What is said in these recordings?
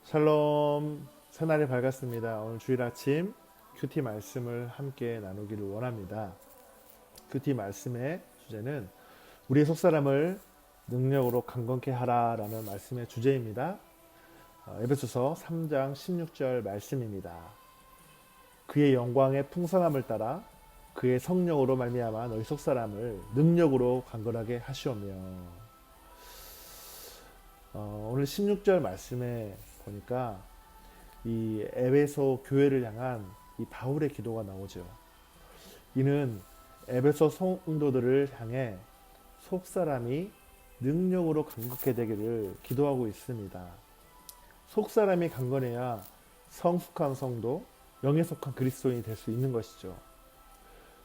샬롬, 새날이 밝았습니다. 오늘 주일 아침 큐티 말씀을 함께 나누기를 원합니다. 큐티 말씀의 주제는 우리의 속사람을 능력으로 강건케 하라라는 말씀의 주제입니다. 에베소서 3장 16절 말씀입니다. 그의 영광의 풍성함을 따라 그의 성령으로 말미암아 너희 속사람을 능력으로 강건하게 하시오며. 오늘 16절 말씀에 보니까 이 에베소 교회를 향한 이 바울의 기도가 나오죠. 이는 에베소 성도들을 향해 속사람이 능력으로 강건케 되기를 기도하고 있습니다. 속사람이 강건해야 성숙한 성도, 영에 속한 그리스도인이 될 수 있는 것이죠.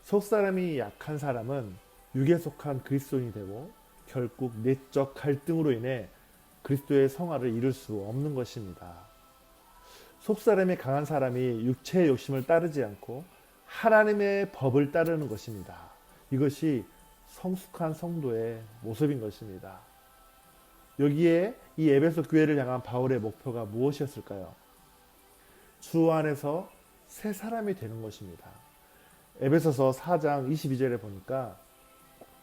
속사람이 약한 사람은 육에 속한 그리스도인이 되고 결국 내적 갈등으로 인해 그리스도의 성화를 이룰 수 없는 것입니다. 속사람이 강한 사람이 육체의 욕심을 따르지 않고 하나님의 법을 따르는 것입니다. 이것이 성숙한 성도의 모습인 것입니다. 여기에 이 에베소 교회를 향한 바울의 목표가 무엇이었을까요? 주 안에서 새 사람이 되는 것입니다. 에베소서 4장 22절에 보니까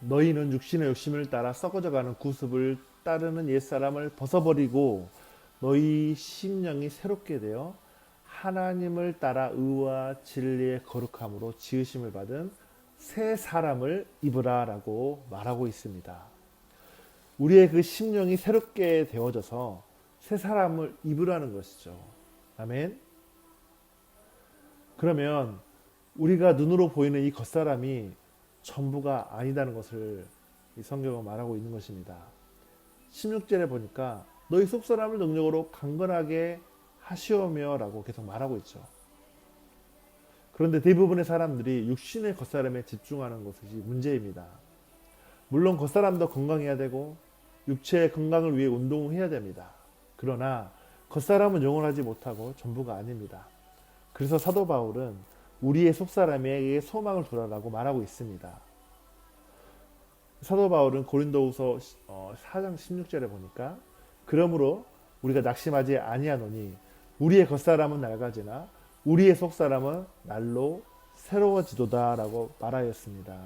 너희는 육신의 욕심을 따라 썩어져가는 구습을 따르는 옛사람을 벗어버리고 너희 심령이 새롭게 되어 하나님을 따라 의와 진리의 거룩함으로 지으심을 받은 새 사람을 입으라 라고 말하고 있습니다. 우리의 그 심령이 새롭게 되어져서 새 사람을 입으라는 것이죠. 아멘. 그러면 우리가 눈으로 보이는 이 겉사람이 전부가 아니다는 것을 이 성경은 말하고 있는 것입니다. 16절에 보니까 너희 속사람을 능력으로 강건하게 하시오며 라고 계속 말하고 있죠. 그런데 대부분의 사람들이 육신의 겉사람에 집중하는 것이 문제입니다. 물론 겉사람도 건강해야 되고 육체의 건강을 위해 운동을 해야 됩니다. 그러나 겉사람은 영원하지 못하고 전부가 아닙니다. 그래서 사도 바울은 우리의 속사람에게 소망을 두라라고 말하고 있습니다. 사도 바울은 고린도후서 4장 16절에 보니까 그러므로 우리가 낙심하지 아니하노니 우리의 겉사람은 낡아지나 우리의 속사람은 날로 새로워지도다 라고 말하였습니다.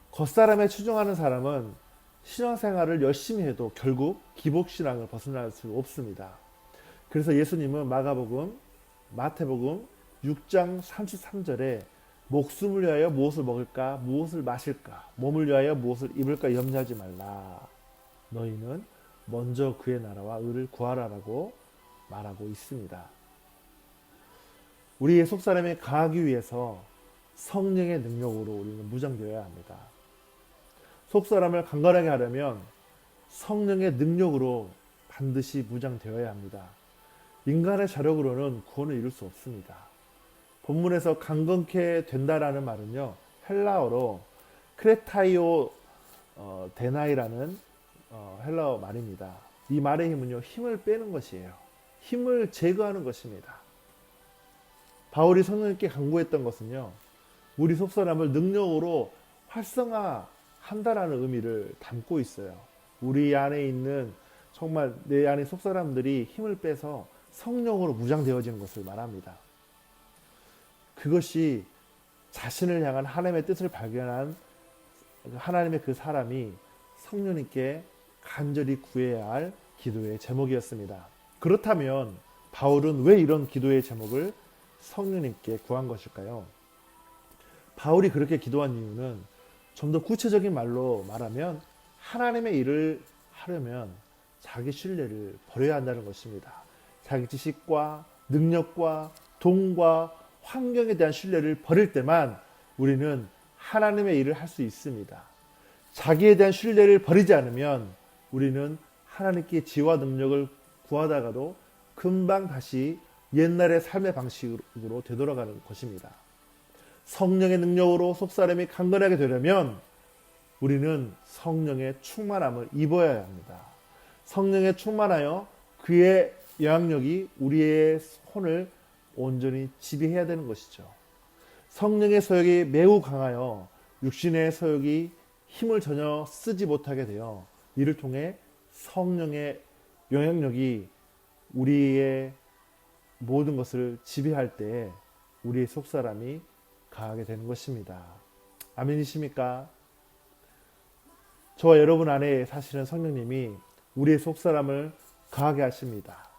겉사람에 추종하는 사람은 신앙생활을 열심히 해도 결국 기복신앙을 벗어날 수 없습니다. 그래서 예수님은 마가복음, 마태복음 6장 33절에 목숨을 위하여 무엇을 먹을까, 무엇을 마실까, 몸을 위하여 무엇을 입을까 염려하지 말라. 너희는 먼저 그의 나라와 의를 구하라라고 말하고 있습니다. 우리의 속사람에 강하기 위해서 성령의 능력으로 우리는 무장되어야 합니다. 속사람을 강건하게 하려면 성령의 능력으로 반드시 무장되어야 합니다. 인간의 자력으로는 구원을 이룰 수 없습니다. 본문에서 강건케 된다라는 말은요, 헬라어로 크레타이오 데나이라는 헬라어 말입니다. 이 말의 힘은요, 힘을 빼는 것이에요. 힘을 제거하는 것입니다. 바울이 성령님께 간구했던 것은요, 우리 속사람을 능력으로 활성화한다라는 의미를 담고 있어요. 우리 안에 있는 정말 내 안에 속사람들이 힘을 빼서 성령으로 무장되어지는 것을 말합니다. 그것이 자신을 향한 하나님의 뜻을 발견한 하나님의 그 사람이 성령님께 간절히 구해야 할 기도의 제목이었습니다. 그렇다면 바울은 왜 이런 기도의 제목을 성령님께 구한 것일까요? 바울이 그렇게 기도한 이유는 좀 더 구체적인 말로 말하면 하나님의 일을 하려면 자기 신뢰를 버려야 한다는 것입니다. 자기 지식과 능력과 돈과 환경에 대한 신뢰를 버릴 때만 우리는 하나님의 일을 할 수 있습니다. 자기에 대한 신뢰를 버리지 않으면 우리는 하나님께 지혜와 능력을 구하다가도 금방 다시 옛날의 삶의 방식으로 되돌아가는 것입니다. 성령의 능력으로 속사람이 강건하게 되려면 우리는 성령의 충만함을 입어야 합니다. 성령에 충만하여 그의 영향력이 우리의 혼을 온전히 지배해야 되는 것이죠. 성령의 서역이 매우 강하여 육신의 서역이 힘을 전혀 쓰지 못하게 되어 이를 통해 성령의 영향력이 우리의 모든 것을 지배할 때 우리의 속사람이 강하게 되는 것입니다. 아멘이십니까? 저와 여러분 안에 사시는 성령님이 우리의 속사람을 강하게 하십니다.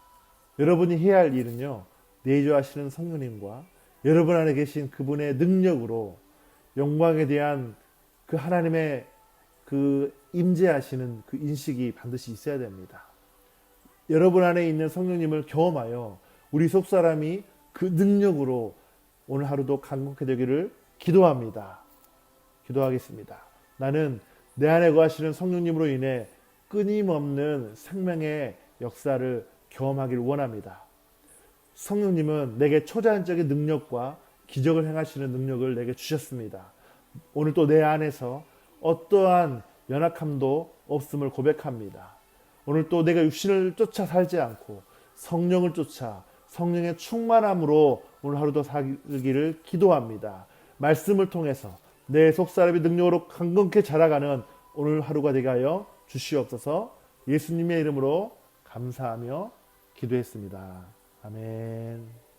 여러분이 해야 할 일은요, 내주하시는 성령님과 여러분 안에 계신 그분의 능력으로 영광에 대한 그 하나님의 그 임재하시는 그 인식이 반드시 있어야 됩니다. 여러분 안에 있는 성령님을 경험하여 우리 속사람이 그 능력으로 오늘 하루도 강건케 되기를 기도합니다. 기도하겠습니다. 나는 내 안에 거하시는 성령님으로 인해 끊임없는 생명의 역사를 경험하길 원합니다. 성령님은 내게 초자연적인 능력과 기적을 행하시는 능력을 내게 주셨습니다. 오늘 또 내 안에서 어떠한 연약함도 없음을 고백합니다. 오늘 또 내가 육신을 쫓아 살지 않고 성령을 쫓아 성령의 충만함으로 오늘 하루도 살기를 기도합니다. 말씀을 통해서 내 속사람의 능력으로 강건케 자라가는 오늘 하루가 되게 하여 주시옵소서. 예수님의 이름으로 감사하며 기도했습니다. 아멘.